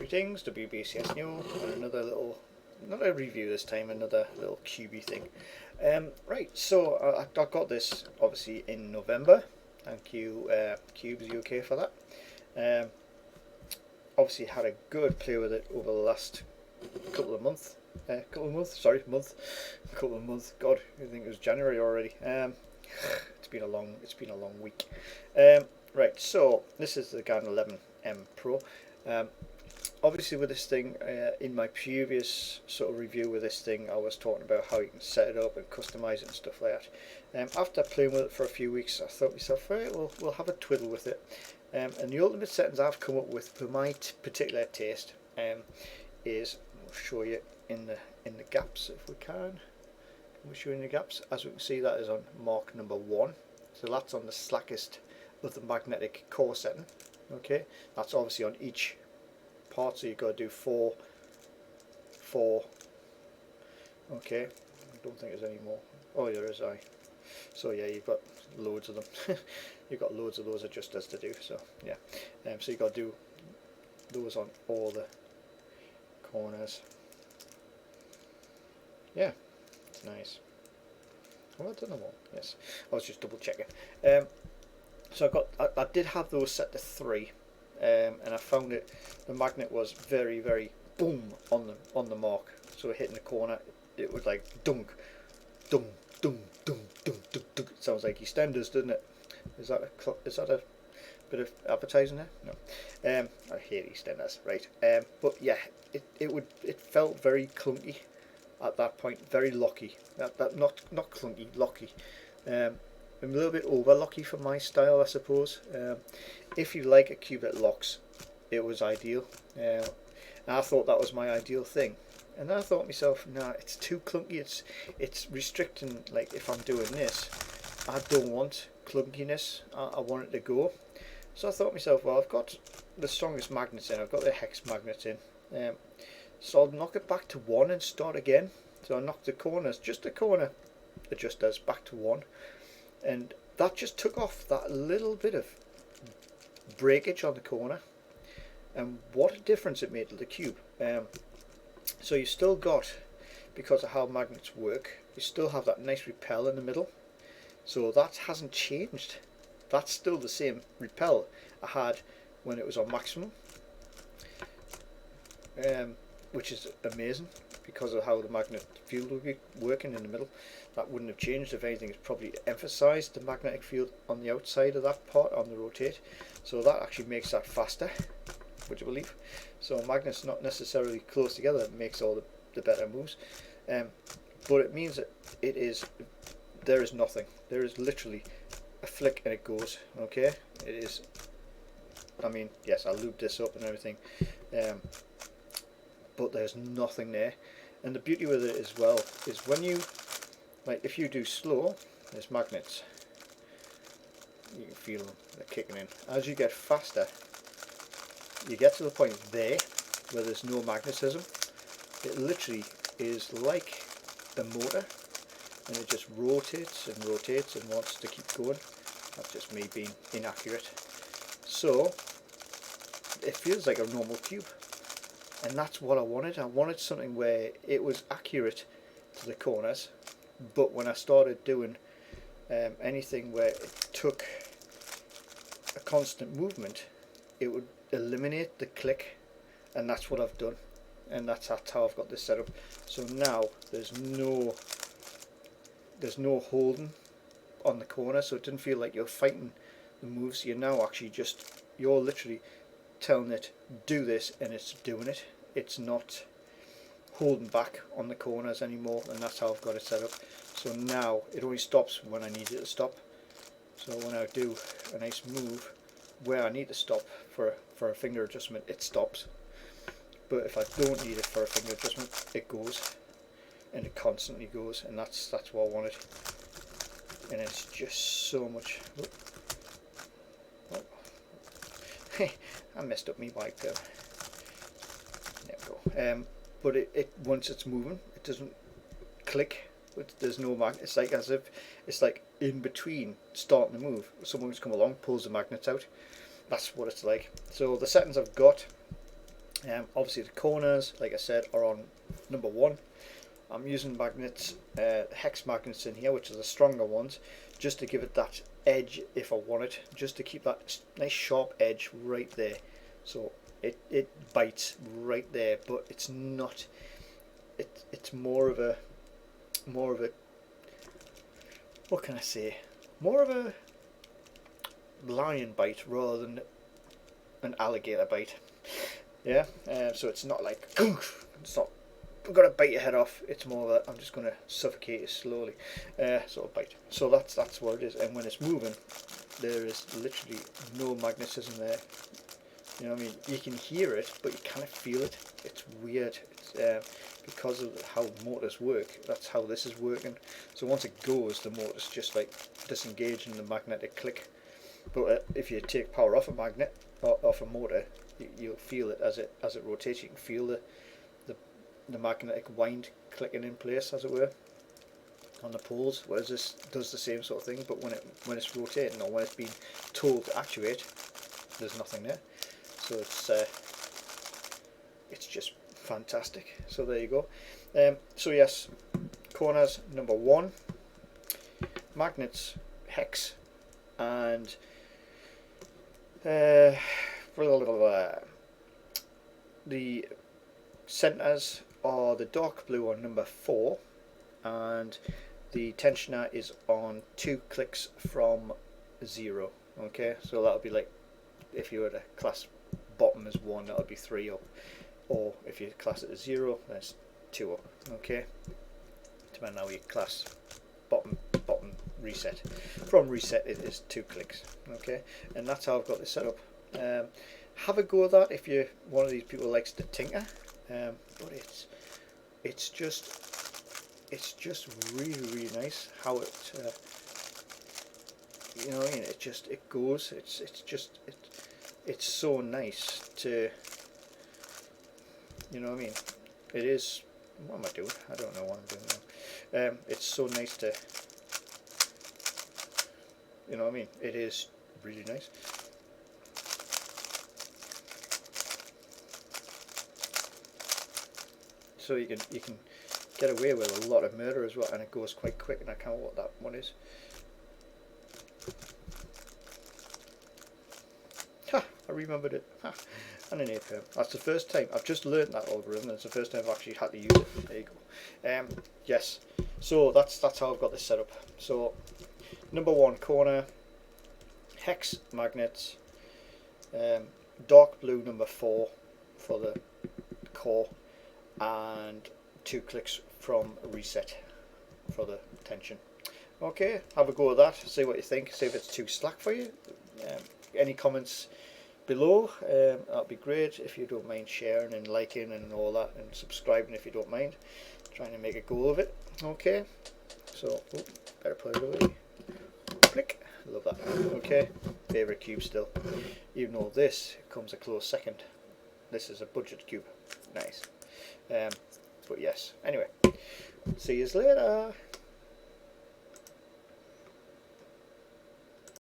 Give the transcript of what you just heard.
Greetings, WBCS new, and another little, not a review this time, another little cubey thing. Right, so I got this obviously in November. Thank you, Cubes UK, for that. Obviously had a good play with it over the last couple of months. God, I think it was January already. It's been a long week. Right, so this is the Garden 11M Pro. Obviously with this thing, in my previous sort of review with this thing, I was talking about how you can set it up and customize it and stuff like that. After playing with it for a few weeks, I thought to myself, right, we'll have a twiddle with it. And the ultimate settings I've come up with for my particular taste is, I'll show you in the gaps if we can. We'll show you in the gaps. As we can see, that is on mark number 1. So that's on the slackest of the magnetic core setting. Okay, that's obviously on each part, so you've got to do 4. Okay, I don't think there's any more. Oh, there is. So yeah, you've got loads of them. You've got loads of those adjusters to do. So yeah, so you've got to do those on all the corners. Yeah, it's nice. Well, I don't know what. Yes, I was just double checking. So I did have those set to 3, and I found it. The magnet was very, very boom on the mark. So hitting the corner, it would like dunk, dunk, dunk, dunk, dunk, dunk, dunk. It sounds like EastEnders, doesn't it? Is that a bit of advertising there? No. I hate EastEnders, right? But yeah, it felt very clunky at that point, very locky. Not clunky, locky. A little bit over locky for my style, I suppose. If you like a cube that locks, it was ideal. And I thought that was my ideal thing. And then I thought to myself, nah, it's too clunky. It's restricting. Like if I'm doing this, I don't want clunkiness. I want it to go. So I thought to myself, well, I've got the strongest magnets in. I've got the hex magnets in. So I'll knock it back to 1 and start again. So I knocked the corners, just the corner adjusters, back to 1. And that just took off that little bit of breakage on the corner, and what a difference it made to the cube. So you still got, because of how magnets work, you still have that nice repel in the middle. So that hasn't changed. That's still the same repel I had when it was on maximum, which is amazing because of how the magnet field will be working in the middle. That wouldn't have changed. If anything, it's probably emphasized the magnetic field on the outside of that part on the rotate. So that actually makes that faster, would you believe? So magnets not necessarily close together, it makes all the better moves. But it means that there is nothing. There is literally a flick and it goes. Okay, it is. I mean, yes, I lubed this up and everything, but there's nothing there. And the beauty with it as well is when you, like, if you do slow, there's magnets. You can feel them, they're kicking in. As you get faster, you get to the point there where there's no magnetism. It literally is like a motor, and it just rotates and rotates and wants to keep going. That's just me being inaccurate. So it feels like a normal cube, and that's what I wanted. I wanted something where it was accurate to the corners, but when I started doing anything where it took a constant movement, it would eliminate the click, and that's what I've done, and that's how I've got this set up. So now there's no holding on the corner, so it didn't feel like you're fighting the moves. You're literally telling it do this, and it's doing it. It's not holding back on the corners anymore, and that's how I've got it set up. So now it only stops when I need it to stop. So when I do a nice move where I need to stop for a finger adjustment, it stops. But if I don't need it for a finger adjustment, it goes, and it constantly goes, and that's what I wanted. And it's just so much. I messed up my mic there. There we go. But it once it's moving, it doesn't click. There's no magnet. It's like as if it's like in between starting to move. Someone's come along, pulls the magnets out. That's what it's like. So the settings I've got, Obviously the corners, like I said, are on number 1. I'm using magnets, hex magnets in here, which are the stronger ones, just to give it that edge if I want it, just to keep that nice sharp edge right there. So it bites right there, but it's not. It's more of a what can I say? More of a lion bite rather than an alligator bite. Yeah, so it's not like it's not. I'm gonna bite your head off. It's more that I'm just gonna suffocate you slowly, sort of bite. So that's what it is. And when it's moving, there is literally no magnetism there. You know what I mean? You can hear it, but you kind of feel it. It's weird. It's because of how motors work. That's how this is working. So once it goes, the motor's just like disengaging the magnetic click. But if you take power off a magnet, or off a motor, you'll feel it as it rotates. You can feel the magnetic wind clicking in place, as it were, on the poles. Whereas this does the same sort of thing, but when it's rotating, or when it's being told to actuate, there's nothing there. So it's just fantastic. So there you go. So yes, corners number 1, magnets hex, and the centers are the dark blue on number 4, and the tensioner is on 2 clicks from 0. Okay, so that'll be like, if you were to class bottom as 1, that would be 3 up, or if you class it as 0, that's 2 up. Okay, depending on how you class bottom reset. From reset it is 2 clicks. Okay, and that's how I've got this set up. Have a go at that if you're one of these people who likes to tinker, but it's just really nice how it you know what I mean, it goes. It's so nice to, you know what I mean, it is. What am I doing? I don't know what I'm doing now. It's so nice to, you know what I mean, it is really nice. So you can get away with a lot of murder as well, and it goes quite quick, and I can't remember what that one is. Ha! I remembered it. Ha! And an A-perm. That's the first time. I've just learned that algorithm, and it's the first time I've actually had to use it. There you go. Yes. So that's how I've got this set up. So number 1 corner, hex magnets, dark blue number 4 for the core, and 2 clicks from reset for the tension. Okay, have a go at that, see what you think, see if it's too slack for you. Any comments below, that'd be great. If you don't mind sharing and liking and all that, and subscribing if you don't mind, trying to make a go of it. Okay, so better put it away. Click. Love that. Okay, favorite cube still, even though this comes a close second. This is a budget cube. Nice. But yes, anyway, see you later.